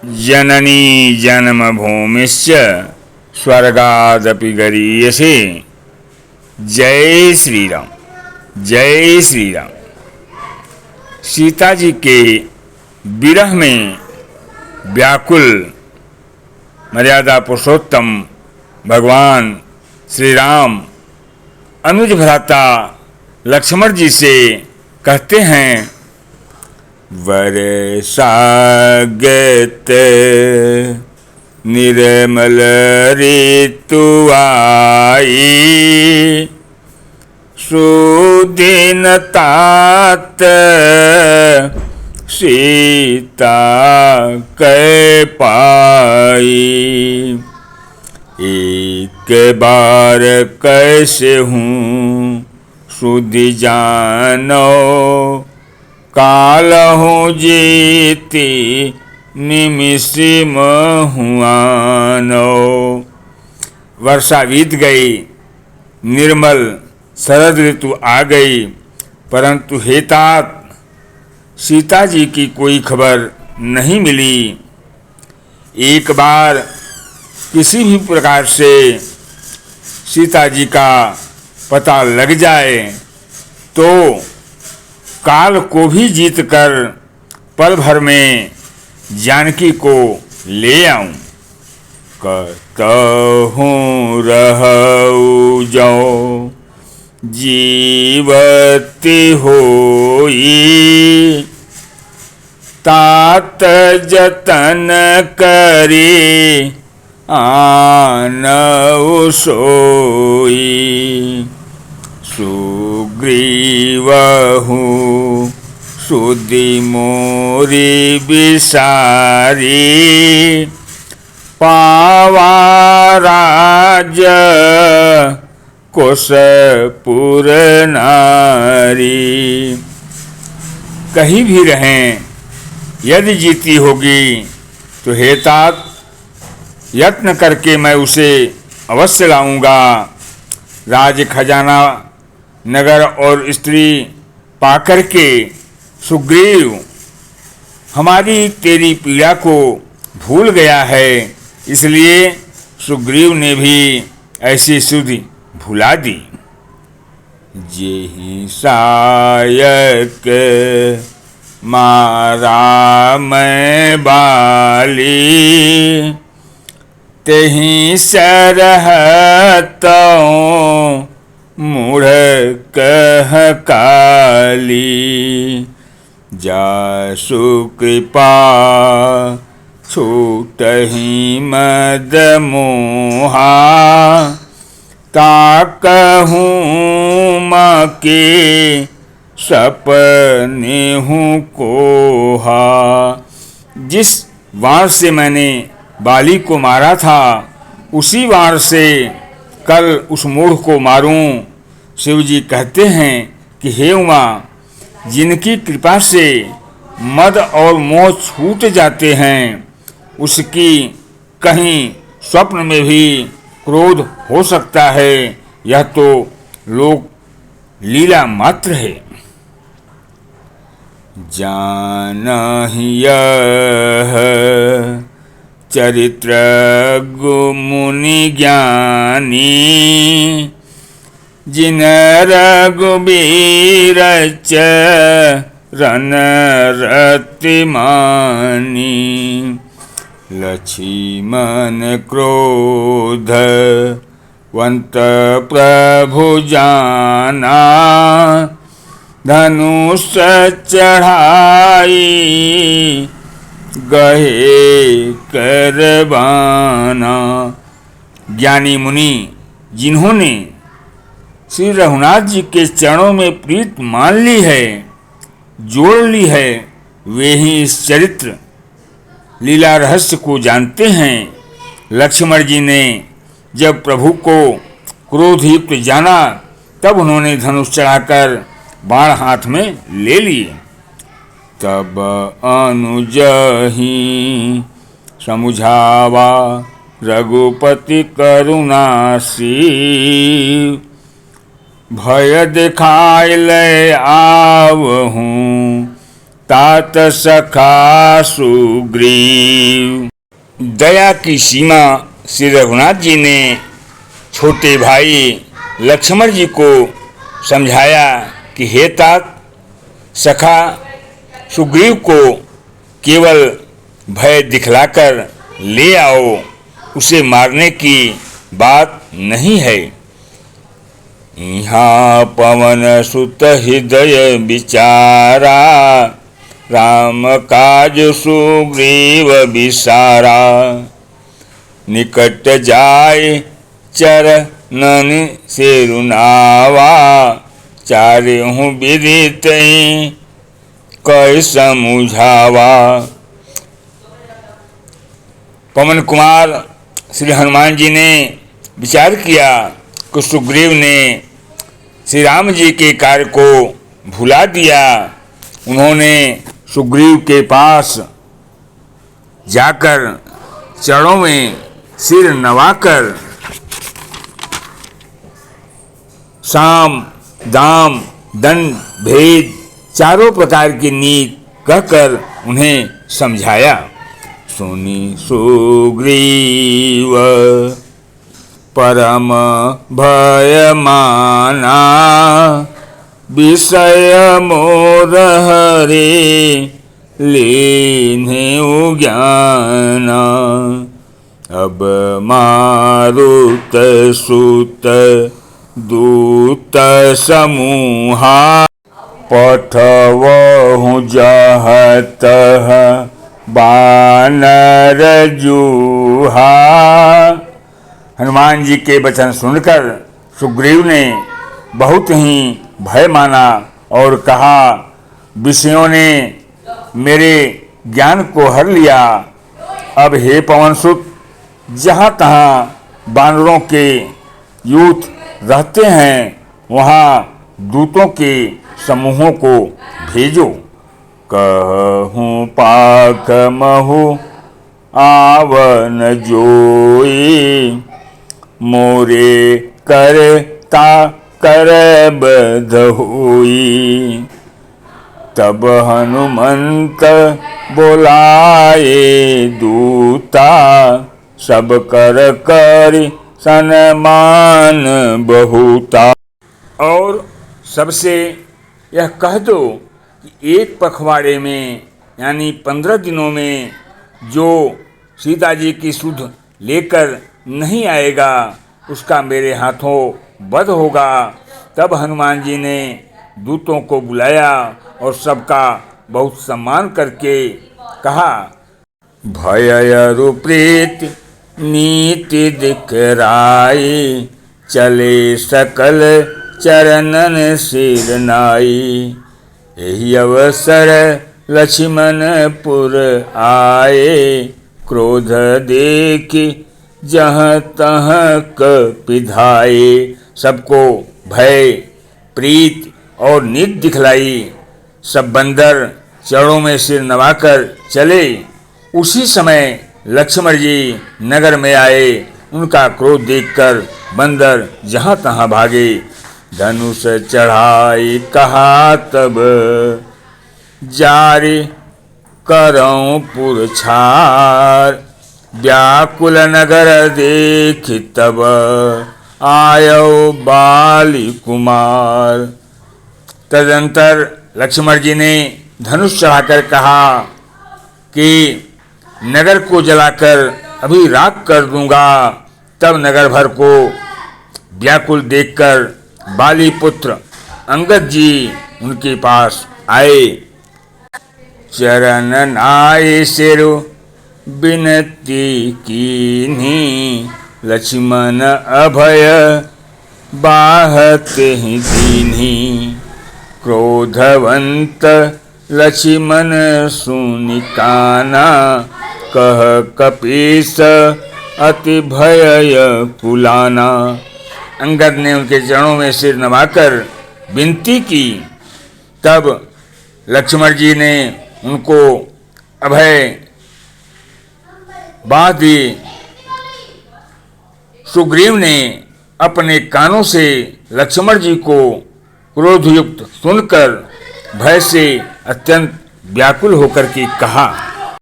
जननी जन्मभूमिश्च स्वर्गादपि गरीयसे। जय श्री राम, जय श्री राम। सीता जी के विरह में व्याकुल मर्यादा पुरुषोत्तम भगवान श्री राम अनुज भ्राता लक्ष्मण जी से कहते हैं, वर्षागत निर्मल ऋतु आई, सुदिन तात सीता कै पाई। एक बार कैसे हूँ सुधि जानो, कालहु जीती निमिषि महुआनो। वर्षा बीत गई, निर्मल शरद ऋतु आ गई, परंतु हेतात सीता जी की कोई खबर नहीं मिली। एक बार किसी भी प्रकार से सीता जी का पता लग जाए तो काल को भी जीतकर पल भर में जानकी को ले आऊं। कहूँ रहऊ जो जीवती होई, तात जतन करी आनऊ सोई। सुग्रीवहु सुधि मोरी बिसारी, पावा राज कोशपुर नारी। कहीं भी रहें, यदि जीती होगी तो हेतात यत्न करके मैं उसे अवश्य लाऊंगा। राज खजाना नगर और स्त्री पाकर के सुग्रीव हमारी तेरी पीड़ा को भूल गया है, इसलिए सुग्रीव ने भी ऐसी सुधि भुला दी। जेहि सायक मारा मैं बाली, तेहि सरहतों मूढ़ कह काली। जासु कृपा छूटहि मद मोहा, ताकहूँ माँ के सपने हूँ कोहा। जिस वार से मैंने बाली को मारा था, उसी वार से कल उस मूढ़ को मारूं। शिव जी कहते हैं कि हे उमा, जिनकी कृपा से मद और मोह छूट जाते हैं, उसकी कहीं स्वप्न में भी क्रोध हो सकता है। यह तो लोक लीला मात्र है। जानहि यह चरित्र मुनि ज्ञानी, जिन रघुबीर चरण रति मानी। लक्ष्मण क्रोध वंत प्रभु जाना, धनुष चढ़ाई गहे करबाना। ज्ञानी मुनि जिन्होंने श्री रघुनाथ जी के चरणों में प्रीत मान ली है, जोड़ ली है, वे ही इस चरित्र लीला रहस्य को जानते हैं। लक्ष्मण जी ने जब प्रभु को क्रोधयुक्त जाना, तब उन्होंने धनुष चढ़ाकर बाण हाथ में ले लिए। तब अनुजहि समुझावा रघुपति करुणासी, भय दिखाय ले आवहूँ तात सखा सुग्रीव। दया की सीमा श्री रघुनाथ जी ने छोटे भाई लक्ष्मण जी को समझाया कि हे तात, सखा सुग्रीव को केवल भय दिखलाकर ले आओ, उसे मारने की बात नहीं है। यहाँ पवन सुत हृदय विचारा, राम काज सुग्रीव विसारा। निकट जाय चरणन सिरुनावा, चारहु विदित कै समुझावा। पवन कुमार श्री हनुमान जी ने विचार किया कि सुग्रीव ने श्री राम जी के कार्य को भुला दिया। उन्होंने सुग्रीव के पास जाकर चरणों में सिर नवाकर साम दाम दंड भेद चारों प्रकार की नीति कहकर उन्हें समझाया। सुनी सुग्रीव परम भय माना, विषय मोर हरे लीन्हे ज्ञाना। अब मारुत सुत दूत समूहा, पठवहु जहत बानर जूहा। हनुमान जी के वचन सुनकर सुग्रीव ने बहुत ही भय माना और कहा, विषयों ने मेरे ज्ञान को हर लिया। अब हे पवनसुत, जहाँ तहाँ बानरों के यूथ रहते हैं, वहाँ दूतों के समूहों को भेजो। कहूँ पाख महु आवन जोई, मोरे करता करब धोई। तब हनुमंत बोलाए दूता, सब कर कर सन्मान बहुता। और सबसे यह कह दो कि एक पखवाड़े में यानी 15 दिनों में जो सीता जी की सुध लेकर नहीं आएगा, उसका मेरे हाथों वध होगा। तब हनुमान जी ने दूतों को बुलाया और सबका बहुत सम्मान करके कहा, भय रूप्रीत नीति दिखराई, चले सकल चरणन सिर नाई। यही अवसर लक्ष्मणपुर आए, क्रोध देखि जहाँ तहाँ कपिधाए। सबको भय प्रीत और नीति दिखलाई। सब बंदर चरणों में सिर नवाकर चले। उसी समय लक्ष्मण जी नगर में आए। उनका क्रोध देखकर बंदर जहाँ तहाँ भागे। धनुष चढ़ाई कहा तब, जारी करऊं पुरछार। व्याकुल नगर देख तब, आयो बाली कुमार। तदंतर लक्ष्मण जी ने धनुष चढ़ाकर कहा कि नगर को जलाकर अभी राख कर दूंगा। तब नगर भर को व्याकुल देखकर बाली पुत्र अंगद जी उनके पास आए। चरण नाय सिर बिनती कीन्ही, लक्ष्मण अभय बाहत ही दीन्ही। क्रोधवंत लक्ष्मण सुनि काना, कह कपीस अति भय कुलाना। अंगद ने उनके चरणों में सिर नवाकर विनती की। तब लक्ष्मण जी ने उनको अभय बांध दी। सुग्रीव ने अपने कानों से लक्ष्मण जी को क्रोधयुक्त सुनकर भय से अत्यंत व्याकुल होकर के कहा,